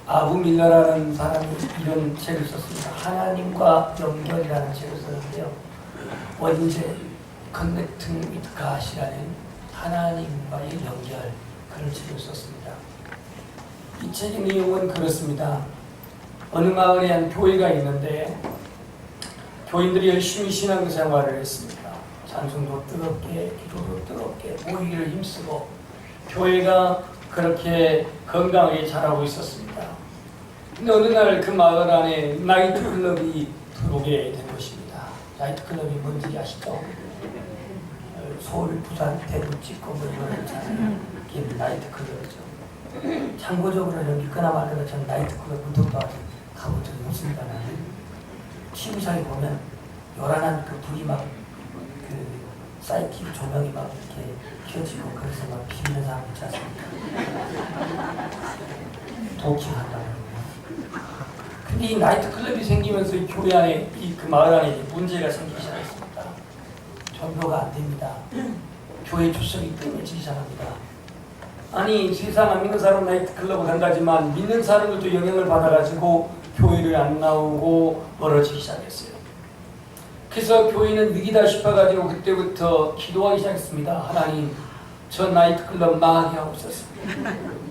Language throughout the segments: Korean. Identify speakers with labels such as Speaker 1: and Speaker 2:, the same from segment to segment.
Speaker 1: 아부 밀러라는 사람이 이런 책을 썼습니다. 하나님과 연결이라는 책을 썼는데요. 원제 Connecting with God이라는 하나님과의 연결, 그런 책을 썼습니다. 이 책의 내용은 그렇습니다. 어느 마을에 한 교회가 있는데 교인들이 열심히 신앙생활을 했습니다. 찬송도 뜨겁게, 기도도 뜨겁게, 모이기를 힘쓰고 교회가 그렇게 건강하게 자라고 있었습니다. 근데 어느 날 그 마을 안에 나이트클럽이 들어오게 된 것입니다. 나이트클럽이 뭔지 아시죠? 서울, 부산, 대구, 찍고 뭐 이런 거 있잖아요. 이게 나이트클럽이죠. 참고적으로는 믿거나 말거나 저는 나이트클럽 운동도 아직 가본 적이 없습니다. TV상에 보면 요란한 그 불이 막 그 사이킥 조명이 막 이렇게 켜지고 그래서 막 비비는 사람 있지 않습니까? 도킹한다고 그러고요. 근데 이 나이트클럽이 생기면서 이 교회 안에, 그 마을 안에 문제가 생기기 시작했습니다. 전도가 안 됩니다. 교회 출석이 끊어지기 시작합니다. 아니, 세상 안 믿는 사람 나이트클럽을 간다지만 믿는 사람들도 영향을 받아가지고 교회를 안 나오고 멀어지기 시작했어요. 그래서 교회는 위기다 싶어가지고 그때부터 기도하기 시작했습니다. 하나님, 저 나이트클럽 망하게 하옵소서.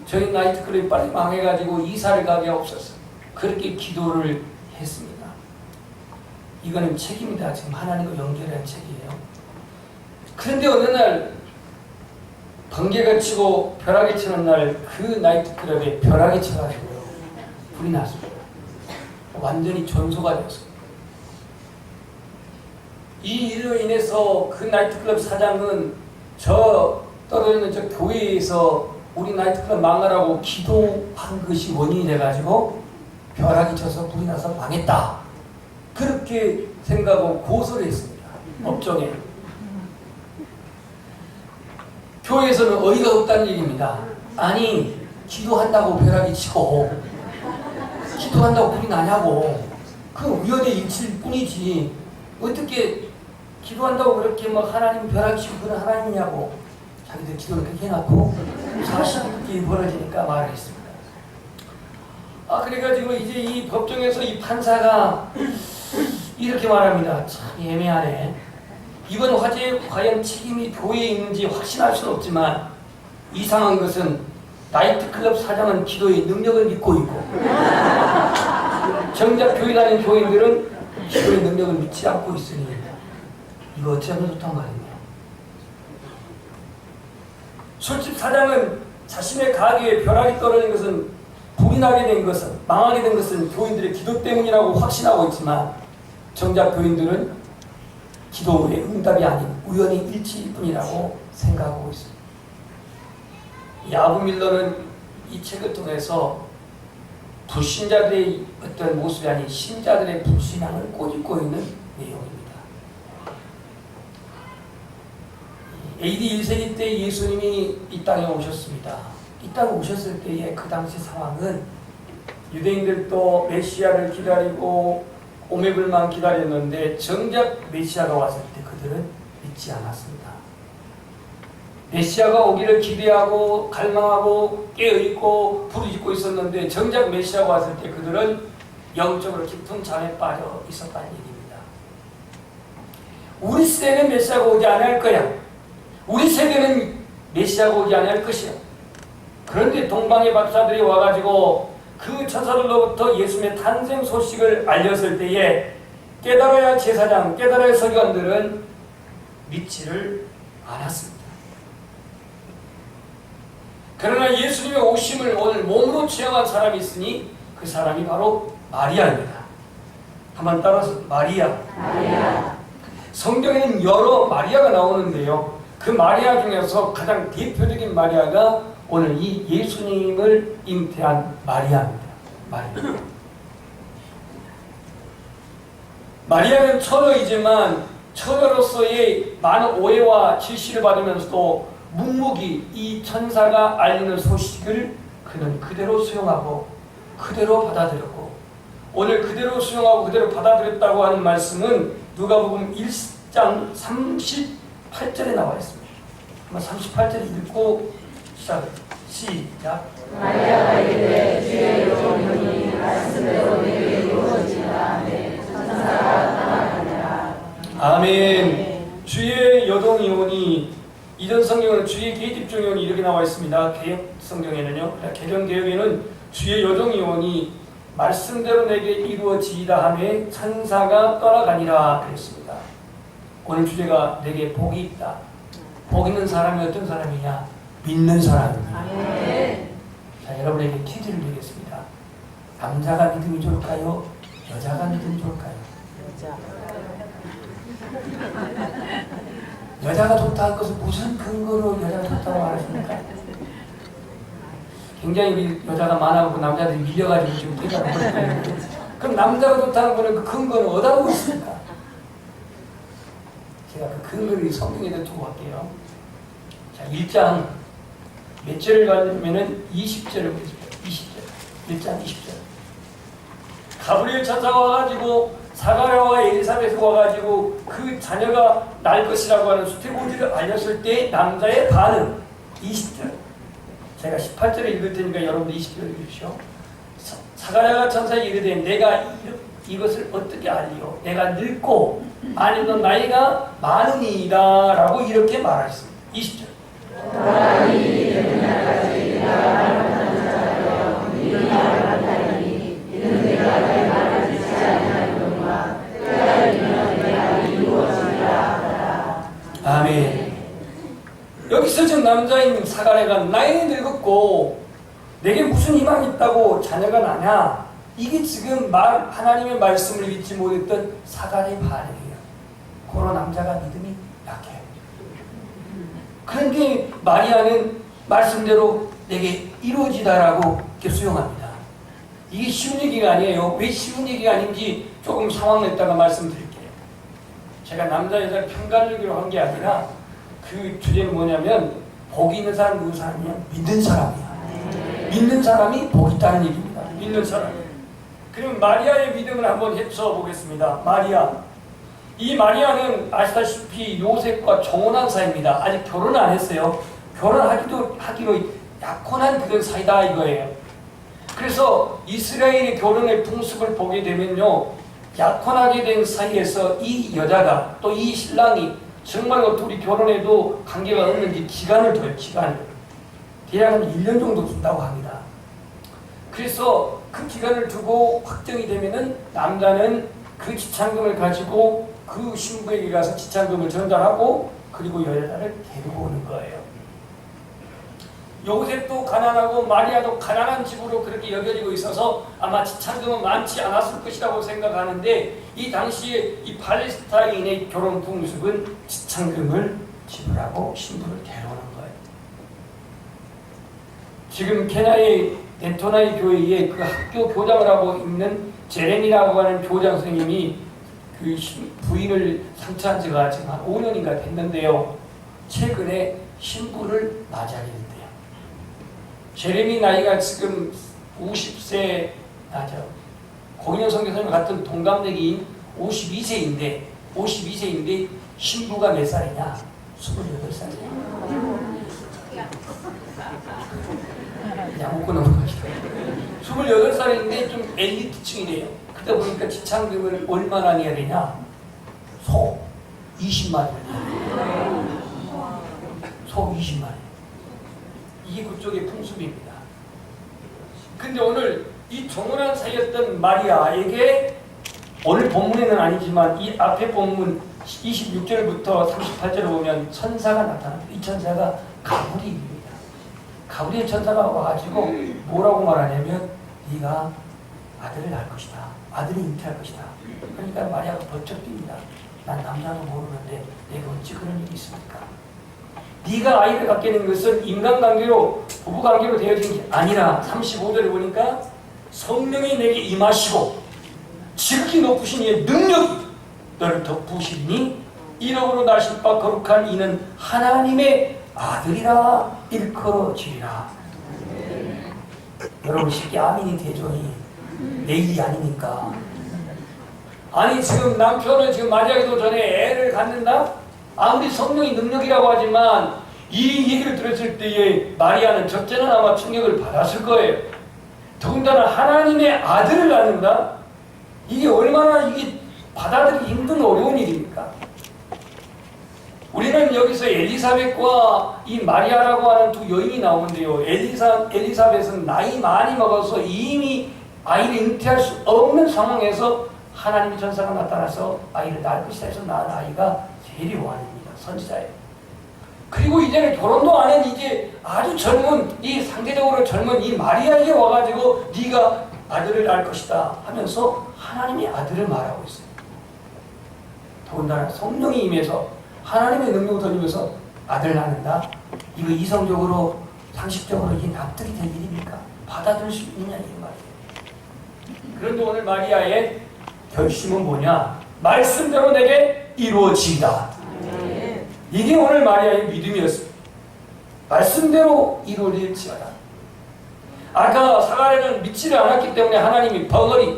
Speaker 1: 저희 나이트클럽이 빨리 망해가지고 이사를 가게 하옵소서. 그렇게 기도를 했습니다. 이거는 책입니다. 지금 하나님과 연결한 책이에요. 그런데 어느 날 번개가 치고 벼락이 치는 날 그 나이트클럽에 벼락이 쳐가지고요, 불이 났습니다. 완전히 전소가 되었습니다. 이 일로 인해서 그 나이트클럽 사장은 저 떨어지는 저 교회에서 우리 나이트클럽 망하라고 기도한 것이 원인이 돼가지고 벼락이 쳐서 불이 나서 망했다, 그렇게 생각하고 고소를 했습니다. 법정에. 교회에서는 어이가 없다는 얘기입니다. 아니, 기도한다고 벼락이 치고 기도한다고 불이 나냐고. 그 우연의 일치일 뿐이지 어떻게 기도한다고 그렇게 막 하나님 벼락이 치고 그런 하나님이냐고. 자기들 기도를 그렇게 해놓고 사실이 벌어지니까 말을 했습니다. 그래가지고 이제 이 법정에서 이 판사가 이렇게 말합니다. 참 애매하네. 이번 화재에 과연 책임이 교회에 있는지 확신할 수는 없지만 이상한 것은 나이트클럽 사장은 기도의 능력을 믿고 있고 정작 교회 다니는 교인들은 기도의 능력을 믿지 않고 있으니 이거 어쩌면 좋단 말이에요. 술집 사장은 자신의 가게에 벼락이 떨어진 것은, 불이 나게 된 것은, 망하게 된 것은 교인들의 기도 때문이라고 확신하고 있지만 정작 교인들은 기도의 응답이 아닌 우연히 일치일 뿐이라고 생각하고 있습니다. 이 아부 밀러는 이 책을 통해서 불신자들의 어떤 모습이 아닌 신자들의 불신앙을 꼬집고 있는 내용입니다. AD 1세기 때 예수님이 이 땅에 오셨습니다. 이 땅에 오셨을 때의 그 당시 상황은 유대인들도 메시아를 기다리고 오매불만 기다렸는데 정작 메시아가 왔을 때 그들은 믿지 않았습니다. 메시아가 오기를 기대하고 갈망하고 깨어있고 부르짖고 있었는데 정작 메시아가 왔을 때 그들은 영적으로 깊은 잠에 빠져 있었다는 얘기입니다. 우리 시대는 메시아가 오지 않을 거야. 우리 세대는 메시아가 오지 않을 것이야. 그런데 동방의 박사들이 와가지고 그 천사들로부터 예수님의 탄생 소식을 알렸을 때에 깨달아야 할 제사장, 깨달아야 할 서기관들은 믿지를 않았습니다. 그러나 예수님의 오심을 오늘 몸으로 체험한 사람이 있으니 그 사람이 바로 마리아입니다. 한번 따라서 마리아. 성경에는 여러 마리아가 나오는데요. 그 마리아 중에서 가장 대표적인 마리아가 오늘 이 예수님을 잉태한 마리아입니다. 마리아는 처녀이지만 처녀로서의 많은 오해와 질시를 받으면서도 묵묵히 이 천사가 알리는 소식을 그는 그대로 수용하고 그대로 받아들였고, 오늘 그대로 수용하고 그대로 받아들였다고 하는 말씀은 누가복음 1장 38절에 나와 있습니다. 한번 38절 읽고 시작.
Speaker 2: 마리아가 이르되 주의
Speaker 1: 이렇게 나와 있습니다. 개역 성경에는요. 개정 개역에는 주의 여종이 오니 말씀대로 내게 이루어지이다 하매 천사가 떠나가니라 그랬습니다. 오늘 주제가 내게 복이 있다. 복 있는 사람이 어떤 사람이냐? 믿는 사람입니다. 자, 여러분에게 퀴즈를 드리겠습니다. 남자가 믿음이 좋을까요? 여자가 믿음이 좋을까요? 여자가 좋다 할 것은 무슨 근거로 여자가 좋다고 말하십니까? 굉장히 우리 여자가 많아고 남자들이 밀려가지고 지금 대답을 하는 거예요. 그럼 남자가 좋다는 거는 그 근거는 어디다 두고 있습니까? 제가 그 근거를 성경에다 두고 갈게요. 자, 1장 몇 절을 가면은 20절을 보겠습니다. 20절. 1장 20절. 가브리엘 천사가 와가지고 사가랴와 엘리사벳이 와가지고 그 자녀가 날 것이라고 하는 수태고지를 알렸을 때 남자의 반응 20절. 제가 18절을 읽을 테니까 여러분들 20절 읽으십시오. 사가랴가 천사에게 이르되 내가 이것을 어떻게 알리요? 내가 늙고 아니도 나이가 많으니이다 라고 이렇게 말하셨습니다. 20절. 아멘. 여기서 지금 남자인 사가랴가 나이는 늙었고 내게 무슨 희망이 있다고 자녀가 나냐? 이게 지금 하나님의 말씀을 믿지 못했던 사가랴의 반응이에요. 그런 남자가 믿음이 약해요. 그런데 마리아는 말씀대로 내게 이루어지다라고 이렇게 수용합니다. 이게 쉬운 얘기가 아니에요. 왜 쉬운 얘기가 아닌지 조금 상황을 했다가 말씀드릴게요. 제가 남자 여자를 편가르기로 한 게 아니라 그 주제는 뭐냐면 복이 있는 사람 누구 사람이냐? 믿는 사람이야. 믿는 사람이 복이 있다는 얘기입니다. 믿는 사람. 그럼 마리아의 믿음을 한번 해쳐 보겠습니다. 마리아. 이 마리아는 아시다시피 요셉과 정혼한 사이입니다. 아직 결혼 안 했어요. 결혼하기로 약혼한 그런 사이다 이거예요. 그래서 이스라엘의 결혼의 풍습을 보게 되면요, 약혼하게 된 사이에서 이 여자가 또 이 신랑이 정말로 둘이 결혼해도 관계가 없는지 기간을 둬요. 기간을 대략 한 1년 정도 준다고 합니다. 그래서 그 기간을 두고 확정이 되면은 남자는 그 지참금을 가지고 그 신부에게 가서 지참금을 전달하고 그리고 여자를 데리고 오는 거예요. 요셉도 가난하고 마리아도 가난한 집으로 그렇게 여겨지고 있어서 아마 지참금은 많지 않았을 것이라고 생각하는데 이 당시에 이 팔레스타인의 결혼 풍습은 지참금을 지불하고 신부를 데려오는 거예요. 지금 케냐의 덴토나이 교회에 그 학교 교장을 하고 있는 제렌이라고 하는 교장 선생님이 그 부인을 상처한 지가 지금 한 5년인가 됐는데요. 최근에 신부를 맞이하게 됐대요. 제레미 나이가 지금 50세, 고인현 선교사님 같은 동갑내기인 52세인데 신부가 몇 살이냐? 28살이야. 그냥 웃고 넘어가시죠. 28살인데 좀 엘리트층이래요. 그때 보니까 지참금을 얼마나 내야 되냐? 소 20만 원. 소 20만 원. 이게 그쪽의 풍습입니다. 근데 오늘 이 정혼한 사이였던 마리아에게 오늘 본문에는 아니지만 이 앞에 본문 26절부터 38절을 보면 천사가 나타납니다. 이 천사가 가브리엘입니다. 가브리엘 천사가 와가지고 뭐라고 말하냐면 네가 아들을 낳을 것이다. 아들이 잉태할 것이다. 그러니까 마리아가 번쩍 뜁니다. 난 남자는 모르는데 내가 어찌 그런 일이 있습니까? 네가 아이를 갖게 된 것은 인간관계로 부부관계로 되어진 게 아니라 35절에 보니까 성령이 내게 임하시고 지극히 높으신 이의 능력이 너를 덮으시니 이름으로 나실 바 거룩한 이는 하나님의 아들이라 일컬어지리라. 여러분 쉽게 아멘이 되죠. 내 일이 아니니까. 아니 지금 남편은 지금 맞이하기도 전에 애를 갖는다? 아무리 성령이 능력이라고 하지만 이 얘기를 들었을 때에 마리아는 첫째는 아마 충격을 받았을 거예요. 더군다나 하나님의 아들을 낳는다? 이게 얼마나 이게 받아들이기 힘든 어려운 일입니까? 우리는 여기서 엘리사벳과 이 마리아라고 하는 두 여인이 나오는데요. 엘리사벳은 나이 많이 먹어서 이미 아이를 잉태할 수 없는 상황에서 하나님의 전사가 나타나서 아이를 낳을 것이다 해서 낳은 아이가 제일 요한입니다. 선지자예요. 그리고 이제는 결혼도 안 한 이제 아주 젊은 이 상대적으로 젊은 이 마리아에게 와가지고 네가 아들을 낳을 것이다 하면서 하나님의 아들을 말하고 있어요. 더군다나 성령이 임해서 하나님의 능력을 돌리면서 아들 낳는다? 이거 이성적으로 상식적으로 이게 납득이 될 일입니까? 받아들일 수 있느냐 이 말이에요. 그런데 오늘 마리아의 결심은 뭐냐? 말씀대로 내게 이루어지리다. 이게 오늘 마리아의 믿음이었습니다. 말씀대로 이루어질지어다. 아까 사가랴는 믿지를 않았기 때문에 하나님이 벙어리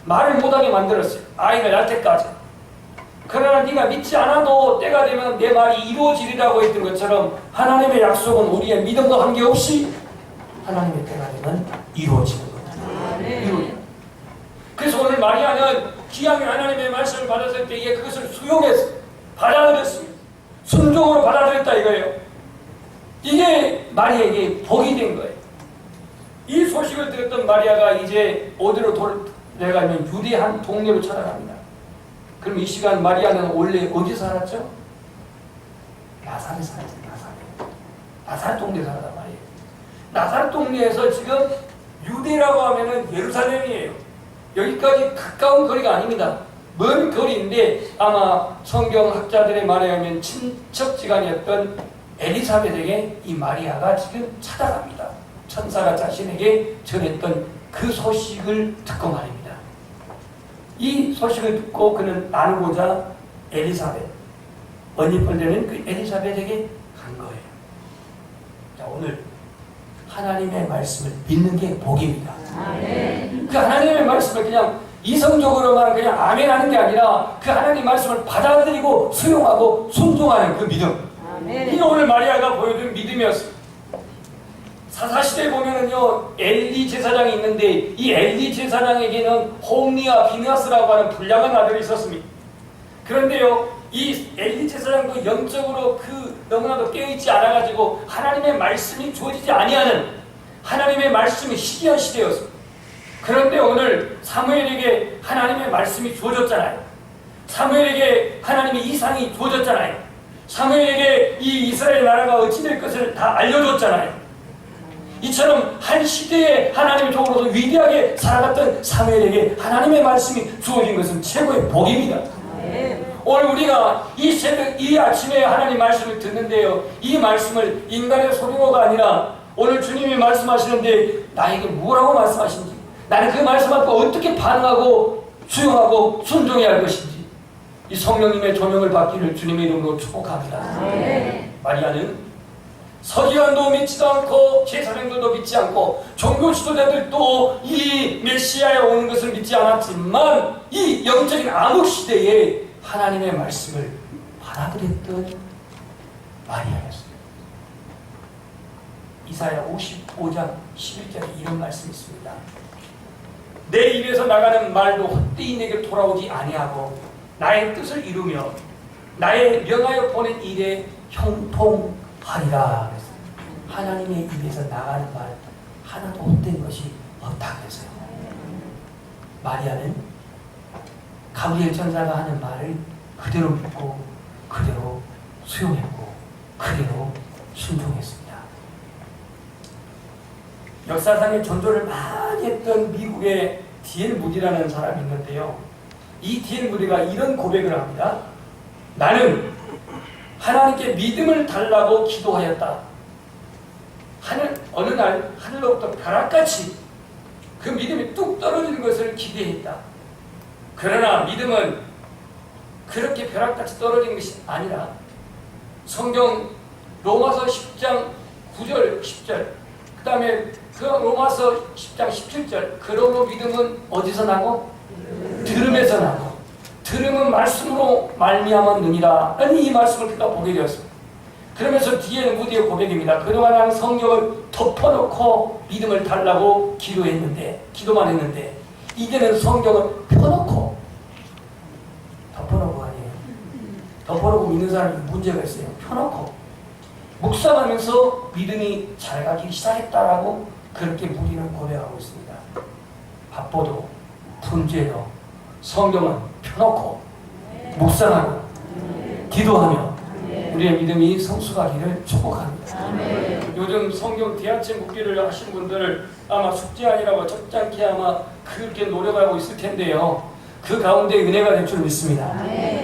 Speaker 1: 말을 못하게 만들었어요. 아이를 낳을 때까지. 그러나 네가 믿지 않아도 때가 되면 내 말이 이루어지리라고 했던 것처럼 하나님의 약속은 우리의 믿음과 관계없이 하나님의 때가 되면 이루어지는 거예요. 그래서 오늘 마리아는 귀하게 하나님의 말씀을 받았을 때에 그것을 수용해서 받아들였습니다. 순종으로 받아들였다 이거예요. 이게 마리아에게 복이 된 거예요. 이 소식을 들었던 마리아가 이제 어디로 내가면 유대 한 동네로 찾아갑니다. 그럼 이 시간 마리아는 원래 어디 살았죠? 나사렛 살았죠. 나사렛 동네 살았단 말이에요. 나사렛 동네에서 지금 유대라고 하면은 예루살렘이에요. 여기까지 가까운 거리가 아닙니다. 먼 거리인데 아마 성경학자들의 말에 의하면 친척지간이었던 엘리사벳에게 이 마리아가 지금 찾아갑니다. 천사가 자신에게 전했던 그 소식을 듣고 말입니다. 이 소식을 듣고 그는 나누고자 엘리사벳, 언니뻘 되는 그 엘리사벳에게 간 거예요. 자, 오늘 하나님의 말씀을 믿는 게 복입니다. 그 하나님의 말씀을 그냥 이성적으로만 그냥 아멘 하는 게 아니라 그 하나님의 말씀을 받아들이고 수용하고 순종하는 그 믿음. 이게 오늘 마리아가 보여준 믿음이었어요. 사사시대에 보면은요, 엘리 제사장이 있는데 이 엘리 제사장에게는 홈리와 비느하스라고 하는 불량한 아들이 있었습니다. 그런데요, 이 엘리 제사장도 영적으로 너무나도 깨어있지 않아가지고 하나님의 말씀이 주어지지 아니하는 하나님의 말씀이 희귀한 시대였습니다. 그런데 오늘 사무엘에게 하나님의 말씀이 주어졌잖아요. 사무엘에게 하나님의 이상이 주어졌잖아요. 사무엘에게 이 이스라엘 나라가 어찌 될 것을 다 알려줬잖아요. 이처럼 한 시대에 하나님의 종으로서 위대하게 살아갔던 사무엘에게 하나님의 말씀이 주어진 것은 최고의 복입니다. 오늘 우리가 이 새벽, 이 아침에 하나님 말씀을 듣는데요, 이 말씀을 인간의 소리로가 아니라 오늘 주님이 말씀하시는데 나에게 뭐라고 말씀하신지, 나는 그 말씀 앞에 어떻게 반응하고 수용하고 순종해야 할 것인지 이 성령님의 조명을 받기를 주님의 이름으로 축복합니다. 마리아는 서기관도 믿지도 않고 제사장들도 믿지 않고 종교 지도자들도 이 메시아에 오는 것을 믿지 않았지만 이 영적인 암흑 시대에 하나님의 말씀을 받아들였던 마리아였습니다. 이사야 55장 11절에 이런 말씀이 있습니다. 내 입에서 나가는 말도 헛되이 내게 돌아오지 아니하고 나의 뜻을 이루며 나의 명하여 보낸 일에 형통하리라. 하나님의 입에서 나가는 말 하나도 헛된 것이 없다 그랬어요. 마리아는 가브리엘 천사가 하는 말을 그대로 믿고 그대로 수용했고 그대로 순종했습니다. 역사상의 전도를 많이 했던 미국의 D.L. 무디라는 사람이 있는데요. 이 D.L. 무디가 이런 고백을 합니다. 나는 하나님께 믿음을 달라고 기도하였다. 어느 날 하늘로부터 벼락같이 그 믿음이 뚝 떨어지는 것을 기대했다. 그러나 믿음은 그렇게 벼락같이 떨어진 것이 아니라 성경 로마서 10장 9절 10절 그 다음에 그 로마서 10장 17절 그러므로 믿음은 어디서 나고? 들음에서 나고 들음은 말씀으로 말미암았느니라 라는 이 말씀을 그가 보게 되었습니다. 그러면서 뒤에는 무디의 고백입니다. 그동안 나는 성경을 덮어놓고 믿음을 달라고 기도만 했는데 이제는 성경을 펴놓고 덮어놓고 아니에요. 덮어놓고 믿는 사람이 문제가 있어요. 펴놓고 묵상하면서 믿음이 잘 가기 시작했다라고 그렇게 우리는 고백하고 있습니다. 바빠도 분주해도 성경은 펴놓고 묵상하고 기도하며 우리의 믿음이 성숙하기를 축복합니다. 요즘 성경 대하체 묵기를 하신 분들 아마 숙제 아니라고 적잖게 아마 그렇게 노력하고 있을 텐데요. 그 가운데 은혜가 될 줄 믿습니다.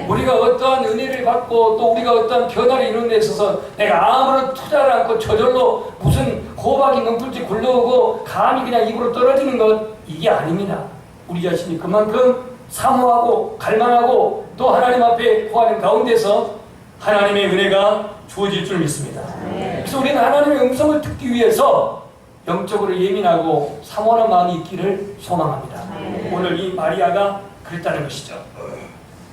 Speaker 1: 우리가 어떠한 은혜를 받고 또 우리가 어떠한 변화를 이루는 데 있어서 내가 아무런 투자를 않고 저절로 무슨 호박이 능풀지 굴러오고 감이 그냥 입으로 떨어지는 것, 이게 아닙니다. 우리 자신이 그만큼 사모하고 갈망하고 또 하나님 앞에 구하는 가운데서 하나님의 은혜가 주어질 줄 믿습니다. 그래서 우리는 하나님의 음성을 듣기 위해서 영적으로 예민하고 사모하는 마음이 있기를 소망합니다. 오늘 이 마리아가 그랬다는 것이죠.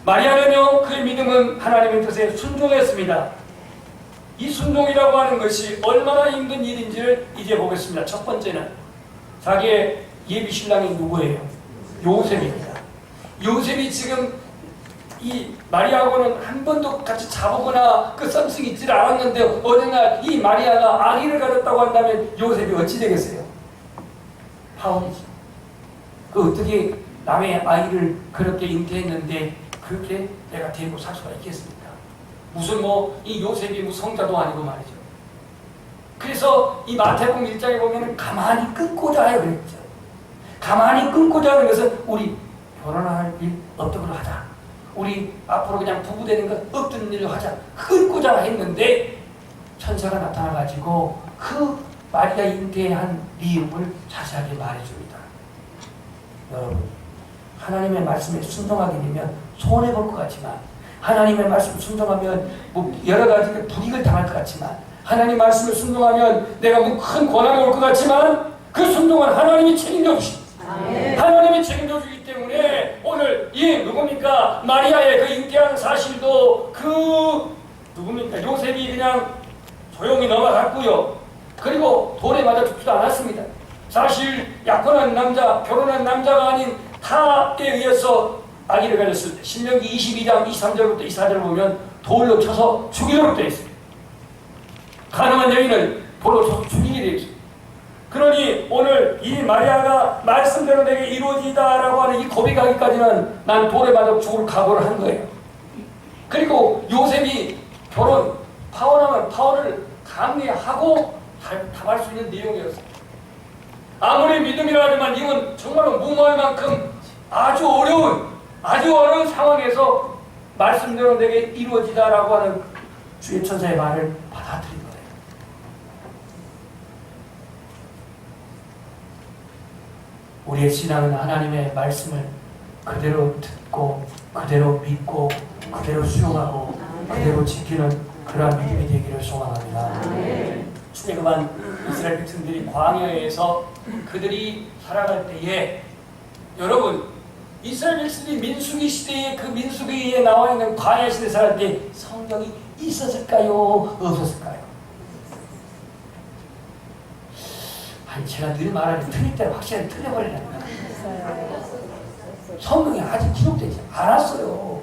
Speaker 1: 마리아는요, 그의 믿음은 하나님의 뜻에 순종했습니다. 이 순종이라고 하는 것이 얼마나 힘든 일인지를 이제 보겠습니다. 첫 번째는 자기의 예비 신랑이 누구예요? 요셉입니다. 요셉이 지금 이 마리아하고는 한 번도 같이 자보거나 그 썸씽이 있지 않았는데 어느 날 이 마리아가 아기를 가졌다고 한다면 요셉이 어찌 되겠어요? 파혼이죠. 그 어떻게 남의 아이를 그렇게 잉태했는데 그렇게 내가 데리고 살 수가 있겠습니까? 무슨 이 요셉이 무슨 성자도 아니고 말이죠. 그래서 이 마태복음 1장에 보면은 가만히 끊고자 하여 그랬죠. 가만히 끊고자 하는 것은 우리 결혼할 일 없던 걸로 하자. 우리 앞으로 그냥 부부 되는 것 없던 일로 하자. 끊고자 했는데 천사가 나타나가지고 그 마리아 잉태한 이유를 자세하게 말해줍니다. 여러분, 하나님의 말씀에 순종하게 되면 손해볼 것 같지만, 하나님의 말씀을 순종하면 여러 가지 불이익을 당할 것 같지만, 하나님 말씀을 순종하면 내가 큰 고난이 올 것 같지만 그 순종은 하나님이 책임져 주십니다. 하나님이 책임져 주기 때문에 오늘 이 누굽니까? 마리아의 그 잉태한 사실도 그 누굽니까? 요셉이 그냥 조용히 넘어갔고요. 그리고 돌에 맞아 죽지도 않았습니다. 사실 약혼한 남자, 결혼한 남자가 아닌 타에 의해서 아기를 가졌을 때 신명기 22장 23절부터 24절을 보면 돌로 쳐서 죽이도록 되어 있습니다. 가능한 여인을 돌로 쳐서 죽이게 되어 있습니다. 그러니 오늘 이 마리아가 말씀대로 내게 이루어지다라고 하는 이 고백하기까지는 난 돌에 맞아 죽을 각오를 한 거예요. 그리고 요셉이 파혼하면 파혼을 강리하고 답할 수 있는 내용이었어요. 아무리 믿음이라 하지만 이건 정말로 무모할 만큼 아주 어려운 상황에서 말씀대로 내게 이루어지다라고 하는 주의 천사의 말을 받아들인 거예요. 우리의 신앙은 하나님의 말씀을 그대로 듣고 그대로 믿고 그대로 수용하고 그대로 지키는 그러한 믿음이 되기를 소망합니다. 출애굽한 이스라엘 백성들이 광야에서 그들이 살아갈 때에, 여러분, 이스라엘 백성들이 민수기 시대에 그 민수기에 나와 있는 광야 시대에 살아갈 때 성경이 있었을까요? 없었을까요? 아니, 제가 늘 말하는 틀릴 때는 확실히 틀려버리라는 거예요. 성경이 아직 기록되지 않았어요.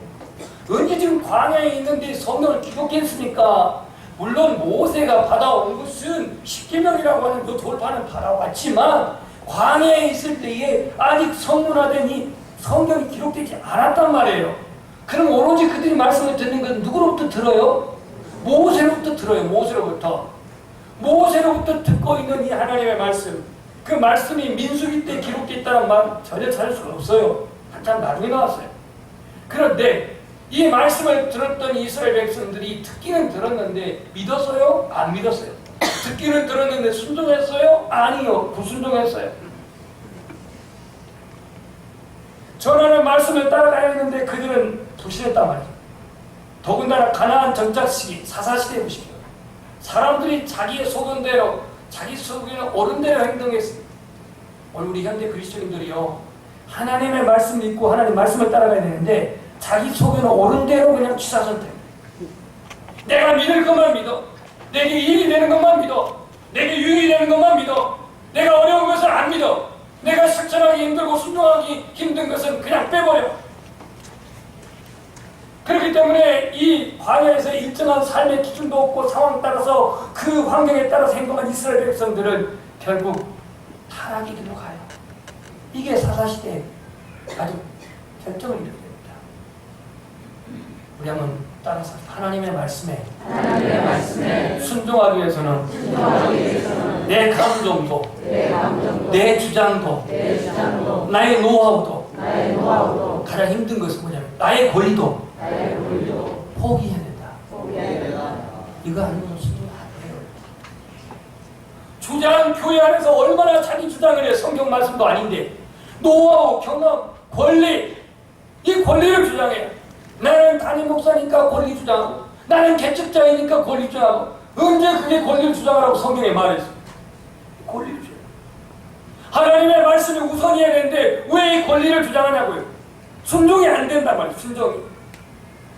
Speaker 1: 언제 지금 광야에 있는데 성경을 기록했습니까? 물론 모세가 받아온 것은 십계명이라고 하는 그 돌판은 받아왔지만 광야에 있을 때에 아직 성문화된 이 성경이 기록되지 않았단 말이에요. 그럼 오로지 그들이 말씀을 듣는 건 누구로부터 들어요? 모세로부터 들어요. 모세로부터 듣고 있는 이 하나님의 말씀, 그 말씀이 민수기 때 기록됐다는 말 전혀 찾을 수가 없어요. 한참 나중에 나왔어요. 그런데 이 말씀을 들었던 이스라엘 백성들이 듣기는 들었는데 믿었어요? 안 믿었어요? 듣기는 들었는데 순종했어요? 아니요, 불순종했어요. 전하는 말씀을 따라가야 했는데 그들은 불신했단 말이죠. 더군다나 가나안 정착 시기, 사사시대에 보십시오. 사람들이 자기의 소견대로, 자기 속에는 옳은 대로 행동했습니다. 오늘 우리 현대 그리스도인들이요, 하나님의 말씀 믿고 하나님 말씀을 따라가야 되는데 자기 속에는 옳은 대로 그냥 취사선택. 내가 믿을 것만 믿어. 내게 이익이 되는 것만 믿어. 내게 유익이 되는 것만 믿어. 내가 어려운 것을 안 믿어. 내가 실천하기 힘들고 순종하기 힘든 것은 그냥 빼버려. 그렇기 때문에 이 광야에서 일정한 삶의 기준도 없고 상황 따라서 그 환경에 따라서 행동한 이스라엘 백성들은 결국 타락의 길로 가요. 이게 사사시대에 아주 결정을 이루게 됩니다. 우리 한번 따라서 하나님의 말씀에 순종하기 위해서는 내 감정도, 내 주장도, 나의 노하우도 가장 힘든 것은 뭐냐면 나의 권리도 포기해야 된다. 이거 아니면 순종 안 돼요. 주장 교회 안에서 얼마나 자기 주장을 해. 성경 말씀도 아닌데 노하우, 경험, 권리, 이 권리를 주장해. 나는 담임 목사니까 권리 주장하고, 나는 개척자이니까 권리 주장하고. 언제 그게 권리를 주장하라고 성경에 말했어? 권리를 주장. 하나님의 말씀이 우선이어야 되는데 왜 이 권리를 주장하냐고요? 순종이 안 된단 말이에요. 순종이.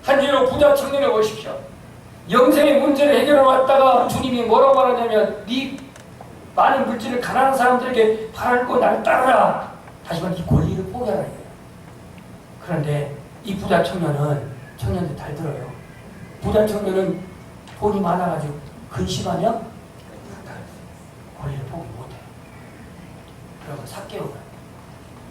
Speaker 1: 한지로 부자 청년을 보십시오. 영생의 문제를 해결하러 왔다가 주님이 뭐라고 말하냐면 네 많은 물질을 가난한 사람들에게 팔고 날 따르라. 다시 말해 이 권리를 포기하라 이거예요. 그런데 이 부자 청년들 잘 들어요. 부자 청년은 돈이 많아가지고 근심하면 권리를 포기 못해요. 그리고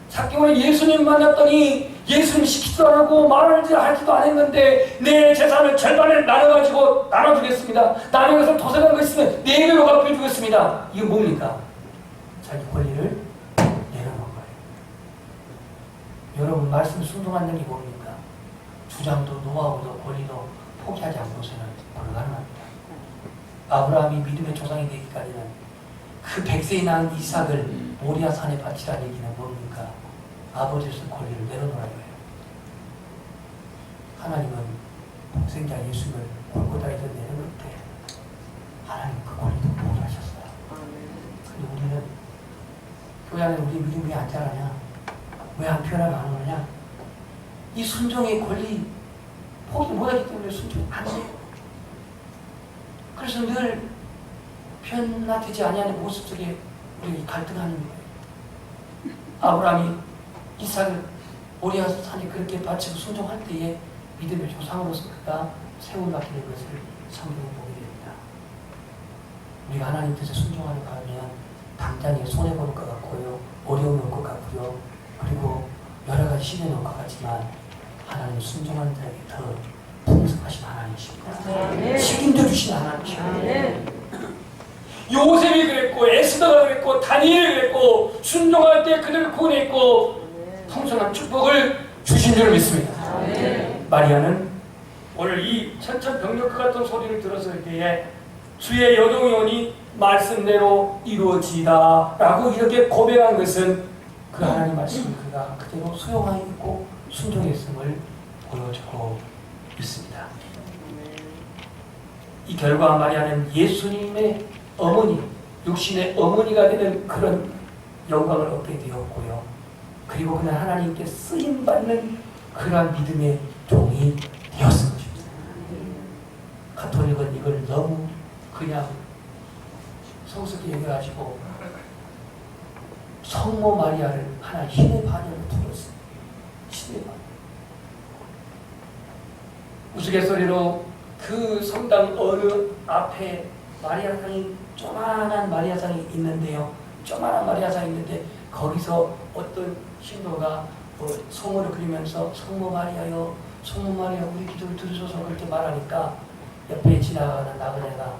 Speaker 1: 삭개오는 예수님 만났더니 예수님 시키지도 안 하고 말하지도 안 했는데 내 재산을 절반을 나눠주겠습니다. 나는 것을 도색한 거 있으면 4배로 갚아주겠습니다. 이게 뭡니까? 자기 권리를 내려놓은 거예요. 여러분 말씀 순종하는 게 뭡니까? 주장도 노하우도 권리도 포기하지 않고서는 불가능합니다. 아브라함이 믿음의 조상이 되기까지는 그 100세에 낳은 이삭을 모리아 산에 바치라는 얘기는 뭡니까? 아버지로서 권리를 내려놓으라 이거예요. 하나님은 독생자 예수를 골고다에서 내려놓을 때 하나님 그 권리도 포기하셨어요. 근데 우리는 교회 안에 우리 믿음이 왜 안 자라냐? 왜 안 변화가 안 오느냐? 이 순종의 권리 포기 못하기 때문에 순종이 안 돼요. 그래서 늘 변화되지 아니하는 모습 속에 우리 갈등하는 거예요. 아브라함이 이삭을 모리아 산에 그렇게 바치고 순종할 때에 믿음의 조상으로서 그가 세움을 받게 된 것을 성경에 보게 됩니다. 우리가 하나님 뜻에 순종하는 가면 당장에 손해볼 것 같고요, 어려움이 올 것 같고요, 그리고 여러 가지 시련이 올 것 같지만 하나님 순종하는 자에게 더 풍성하신 하나님이십니다. 책임져 주신 하나님이십니다. 요셉이 그랬고 에스더가 그랬고 다니엘이 그랬고 순종할 때 그들을 구원했고 풍성한 축복을 주신 줄 믿습니다. 마리아는 오늘 이 천천병력 같은 소리를 들었을 때에 주의 여종이 오니 말씀대로 이루어지다 라고 이렇게 고백한 것은 그 하나님 말씀을 그가 그대로 수용하고 순종했음을 보여주고 있습니다. 이 결과 마리아는 예수님의 어머니, 육신의 어머니가 되는 그런 영광을 얻게 되었고요. 그리고 그는 하나님께 쓰임받는 그러한 믿음의 종이 되었을 것입니다. 가톨릭은 이걸 너무 그냥 성스럽게 여겨가지고 성모 마리아를 하나 신의 반열로 두었습니다. 신의 반열. 우스갯소리로 그 성당 어느 앞에 마리아상이 조만한 마리아상이 있는데요. 조만한 마리아상이 있는데 거기서 어떤 신도가 성모를 그리면서 성모 마리아요, 성모 마리아 우리 기도를 들으소서 그렇게 말하니까 옆에 지나가는 나그네가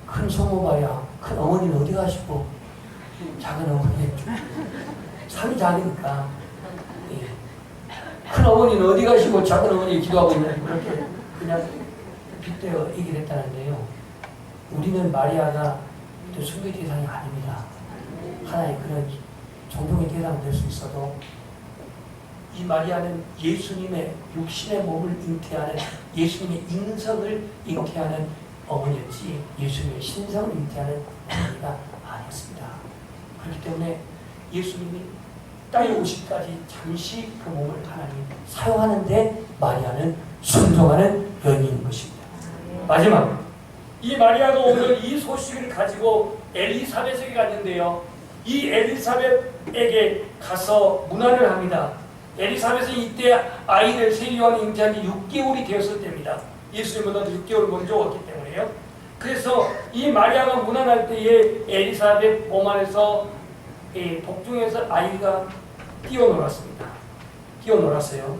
Speaker 1: 큰 성모 마리아, 큰 어머니는 어디 가시고 작은 어머니 산이 작으니까 큰 어머니는 어디 가시고 작은 어머니 기도하고 있는 그렇게 그냥 빗대어 얘기를 했다는데요. 우리는 마리아가 숭배 대상이 아닙니다. 하나의 그런 존경의 대상이 될 수 있어도 이 마리아는 예수님의 육신의 몸을 잉태하는 예수님의 인성을 잉태하는 어머니였지 예수님의 신성을 잉태하는 어머니가 아니었습니다. 그렇기 때문에 예수님이 땅에 오시기까지 잠시 그 몸을 하나님 사용하는데 마리아는 순종하는 여인인 것입니다. 마지막 이 마리아도 오늘 이 소식을 가지고 엘리사벳에게 갔는데요. 이 엘리사벳에게 가서 문안을 합니다. 엘리사벳은 이때 아이를 세유한 잉태한 지 6개월이 되었을 때입니다. 예수님보다 6개월 먼저 왔기 때문에요. 그래서 이 마리아가 문안할 때에 엘리사벳 몸 안에서 복중에서 아이가 뛰어놀았습니다. 뛰어놀았어요.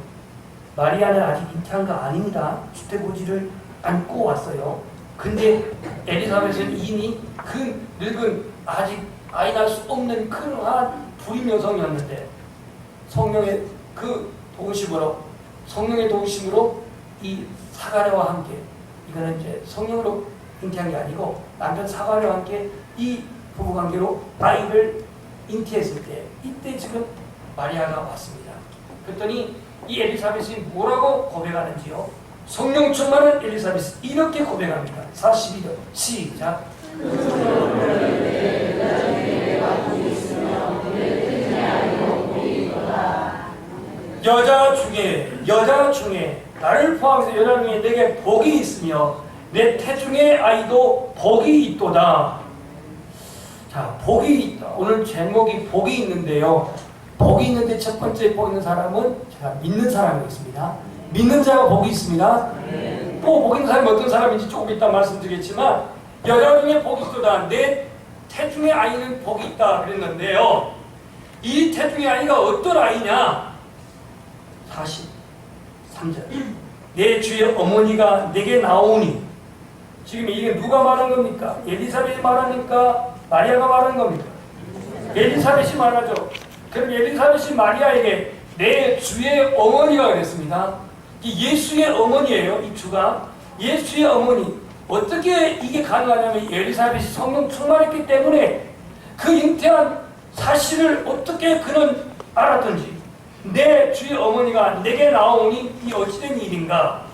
Speaker 1: 마리아는 아직 잉태한 거 아닙니다. 주태고지를 안고 왔어요. 근데 엘리사벳은 이미 그 늙은 아직 아이 낳을 수 없는 큰한 불임 여성이었는데 성령의 도우심으로 이 사가랴와 함께, 이거는 이제 성령으로 잉태한 게 아니고 남편 사가랴와 함께 이 부부관계로 아이를 잉태했을 때, 이때 지금 마리아가 왔습니다. 그랬더니 이 엘리사벳이 뭐라고 고백하는지요? 성령 충만한 엘리사벳이 이렇게 고백합니다. 42절 시작. 여자 중에 나를 포함해서 여자 중에 내게 복이 있으며 내 태중의 아이도 복이 있도다. 자, 복이 있다. 오늘 제목이 복이 있는데요. 복이 있는데 첫 번째 복 있는 사람은 제가 믿는 사람이겠습니다. 믿는 자가 복이 있습니다. 또 복 있는 사람이 어떤 사람인지 조금 이따 말씀드리겠지만, 여자 중에 복이 있도다. 내 태중의 아이는 복이 있다 그랬는데요. 이 태중의 아이가 어떤 아이냐? 43절. 내 주의 어머니가 내게 나오니. 지금 이게 누가 말한 겁니까? 엘리사벳이 말하니까 마리아가 말한 겁니까? 엘리사벳이 말하죠. 그럼 엘리사벳이 마리아에게 내 주의 어머니가 그랬습니다. 예수의 어머니예요. 이 주가 예수의 어머니. 어떻게 이게 가능하냐면 엘리사벳이 성령 충만했기 때문에 그 잉태한 사실을 어떻게 그는 알았던지, 내 주의 어머니가 내게 나오니 이 어찌된 일인가?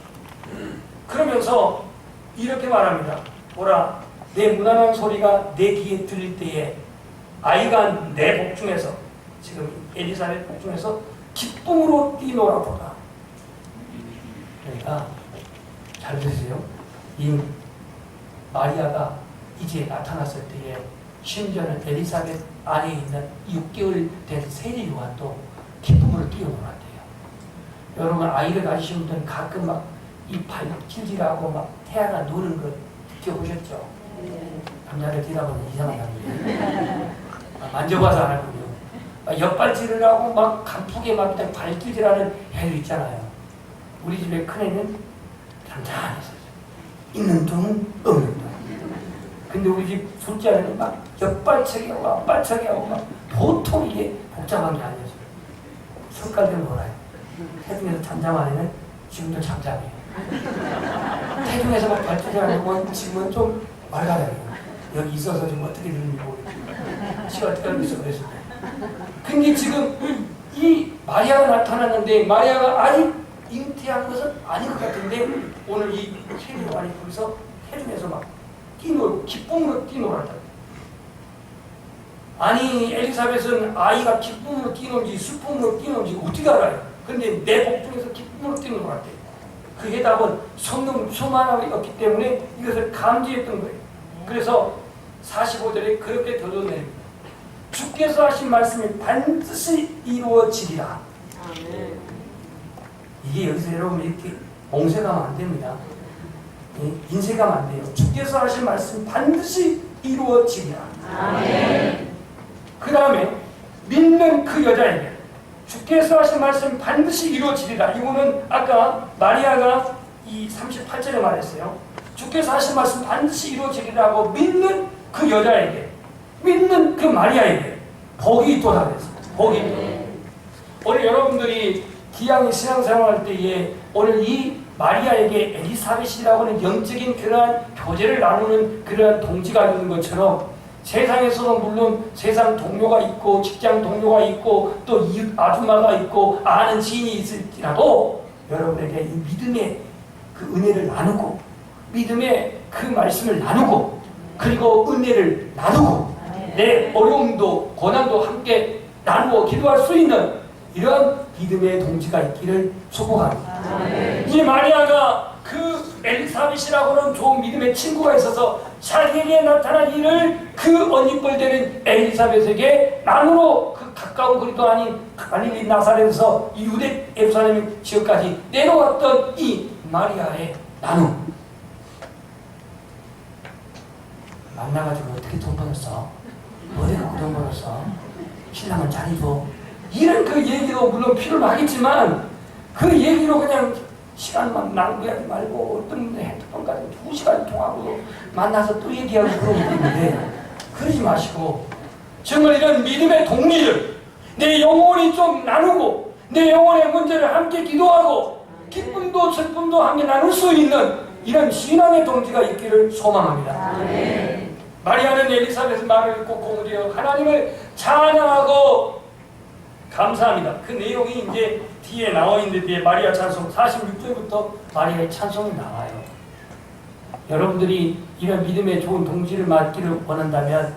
Speaker 1: 그러면서 이렇게 말합니다. 보라, 내 무난한 소리가 내 귀에 들릴 때에 아이가 내 복중에서, 지금 엘리사벳 복중에서 기쁨으로 뛰노라 보라. 그러니까 잘 들으세요. 이 마리아가 이제 나타났을 때에 심지어는 엘리사벳 안에 있는 6개월 된 세리 요한도 기쁨으로 뛰어놀았대요. 여러분, 아이를 가지신 분들은 가끔 막 이 발질질하고 막 태아가 노는 거 느껴보셨죠? 남자를 뒤다보면 이상한 남자예요. 만져봐서 알고요. 옆발질을 하고 막 간푹에 막 발질질하는 애들 있잖아요. 우리 집에 큰애는 잔잔했어요. 있는 둥 없는 둥. 근데 우리 집 둘째는 막 옆발차기 하고 앞발차기 하고 막 보통 이게 복잡한 게 아니었어요. 손가락을 놀아요. 태중에서 잠잠한 애는 지금도 잠잠해요. 태중에서 막 발전하는 건 지금은 좀 말가라요. 여기 있어서 좀 어떻게 되는지 모르겠어요. 지가 어떻게 알고 있어 그래서. 근데 지금 이 마리아가 나타났는데 마리아가 아직 잉태한 것은 아닌 것 같은데 오늘 이 세리 요한이 거기서 태중에서 막 뛰놀고 기쁨으로 뛰놀았다. 아니, 엘리사벳은 아이가 기쁨으로 뛰는지 슬픔으로 뛰는지 어떻게 알아요? 근데 내 복중에서 기쁨으로 뛰는 것 같아요. 그 해답은 성령 충만함이었기 때문에 이것을 감지했던 거예요. 그래서 45절에 그렇게 덧어내립니다. 주께서 하신 말씀이 반드시 이루어지리라. 이게 여기서 여러분 이렇게 옹세가면 안 됩니다. 인쇄가면 안 돼요. 주께서 하신 말씀 반드시 이루어지리라. 그 다음에 믿는 그 여자에게 주께서 하신 말씀 반드시 이루어지리라. 이거는 아까 마리아가 이 38절에 말했어요. 주께서 하신 말씀 반드시 이루어지리라고 믿는 그 여자에게, 믿는 그 마리아에게 복이 있도다 그랬어요. 복이 있도다. 오늘 여러분들이 기양의 신앙생활할 때에 오늘 이 마리아에게 엘리사벳이라고 하는 영적인 그러한 교제를 나누는 그러한 동지가 있는 것처럼 세상에서도 물론 세상 동료가 있고 직장 동료가 있고 또 이웃 아줌마가 있고 아는 지인이 있을지라도 여러분에게 이 믿음의 그 은혜를 나누고 믿음의 그 말씀을 나누고 그리고 은혜를 나누고 내 어려움도 고난도 함께 나누어 기도할 수 있는 이런 믿음의 동지가 있기를 축복합니다. 이 마리아가 그 엘리사벳이라고 하는 좋은 믿음의 친구가 있어서 자기에게 나타난 일을 그 언니뻘 되는 엘리사벳에게 나누어 그 가까운 거리도 아닌 갈릴리 나사렛에서 이 유대 예루살렘 지역까지 내려왔던 이 마리아의 나눔. 만나가지고 어떻게 돈 벌었어? 어디 갖고 돈 벌었어? 신랑은 잘 입어. 이런 그 얘기도 물론 필요는 하겠지만 그 얘기로 그냥 시간만 낭비하지 말고 어떤 핸드폰까지 2시간 통하고 만나서 또 얘기하고 그러면 되는데 그러지 마시고 정말 이런 믿음의 동기를 내 영혼이 좀 나누고 내 영혼의 문제를 함께 기도하고 기쁨도 슬픔도 함께 나눌 수 있는 이런 신앙의 동지가 있기를 소망합니다. 마리아는 엘리사벳의 말을 듣고 고무되어 하나님을 찬양하고 감사합니다. 그 내용이 이제 뒤에 나와 있는데 뒤에 마리아 찬송 46절부터 마리아의 찬송이 나와요. 여러분들이 이런 믿음의 좋은 동지를 만나기를 원한다면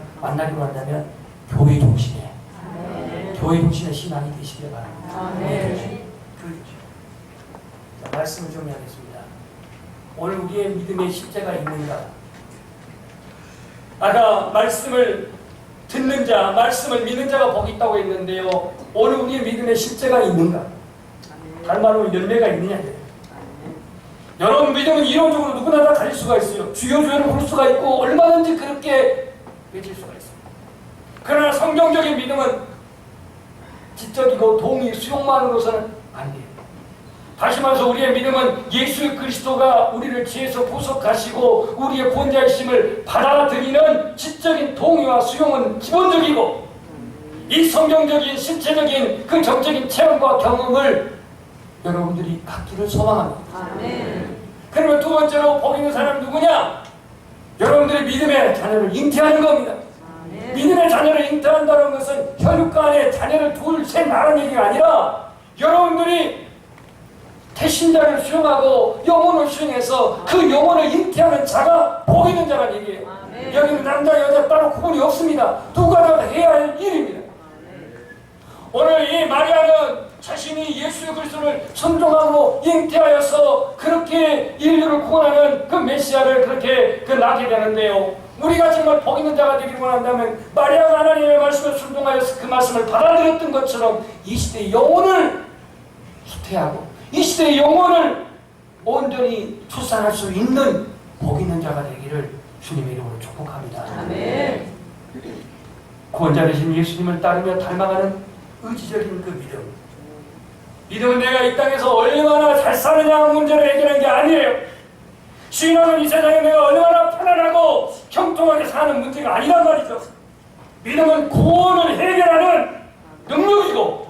Speaker 1: 교회 중심에 교회 중심의 신앙이 되시길 바랍니다. 네. 자, 말씀을 정리하겠습니다. 오늘 우리의 믿음의 십자가 있는가? 아까 말씀을 듣는 자, 말씀을 믿는 자가 복이 있다고 했는데요. 오늘 우리의 믿음의 십자가 있는가? 다른 말로 열매가 있느냐? 여러분 믿음은 이론적으로 누구나 다 가질 수가 있어요. 주여 주여를 부를 수가 있고 얼마든지 그렇게 외칠 수가 있습니다. 그러나 성경적인 믿음은 지적이고 동의, 수용만으로서는 안 돼요. 다시 말해서 우리의 믿음은 예수 그리스도가 우리를 죄에서 구속하시고 우리의 구원자이심을 받아들이는 지적인 동의와 수용은 기본적이고 이 성경적인 신체적인 그 정적인 체험과 경험을 여러분들이 갖기를 소망합니다. 아멘. 그러면 두 번째로 복 있는 사람 누구냐? 여러분들이 믿음의 자녀를 잉태하는 겁니다. 아멘. 믿음의 자녀를 잉태한다는 것은 혈육 안에 자녀를 둘, 셋 낳는 얘기가 아니라 여러분들이 태신자를 수용하고 영혼을 수용해서 그 영혼을 잉태하는 자가 복 있는 자라는 얘기예요. 아멘. 여기는 남자 여자 따로 구분이 없습니다. 누가 다 해야 할 일입니다. 아멘. 오늘 이 마리아는 자신이 예수 그리스도를 순종하고 잉태하여서 그렇게 인류를 구원하는 그 메시아를 그렇게 낳게 되는데요. 우리가 정말 복 있는 자가 되기를 원한다면 마리아가 하나님의 말씀을 순종하여서 그 말씀을 받아들였던 것처럼 이 시대의 영혼을 후퇴하고 이 시대의 영혼을 온전히 출산할 수 있는 복 있는 자가 되기를 주님의 이름으로 축복합니다. 아멘. 구원자 되신 예수님을 따르며 닮아가는 의지적인 그 믿음. 믿음은 내가 이 땅에서 얼마나 잘 사느냐 문제를 해결하는 게 아니에요. 신앙은 이 세상에 내가 얼마나 편안하고 형통하게 사는 문제가 아니란 말이죠. 믿음은 구원을 해결하는 능력이고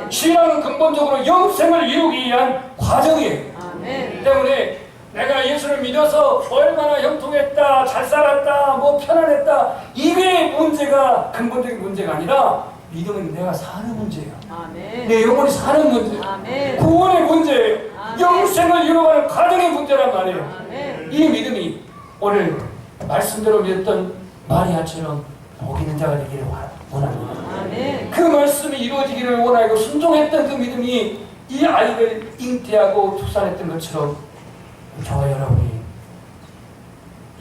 Speaker 1: 신앙은 근본적으로 영생을 이루기 위한 과정이에요. 아멘. 때문에 내가 예수를 믿어서 얼마나 형통했다, 잘 살았다, 뭐 편안했다 이게 문제가 근본적인 문제가 아니라 믿음은 내가 사는 문제예요. 아멘. 내 영혼이 사는 문제예요. 아멘. 구원의 문제예요. 아멘. 영생을 이루어가는 과정의 문제란 말이에요. 아멘. 이 믿음이 오늘 말씀대로 믿었던 마리아처럼 복 있는 자가 되기를 원합니다. 아멘. 그 말씀이 이루어지기를 원하고 순종했던 그 믿음이 이 아이를 잉태하고 출산했던 것처럼 저와 여러분이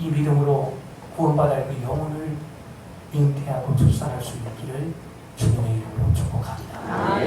Speaker 1: 이 믿음으로 구원받을 그 영혼을 잉태하고 출산할 수 있기를 주님의 이름으로 축복합니다.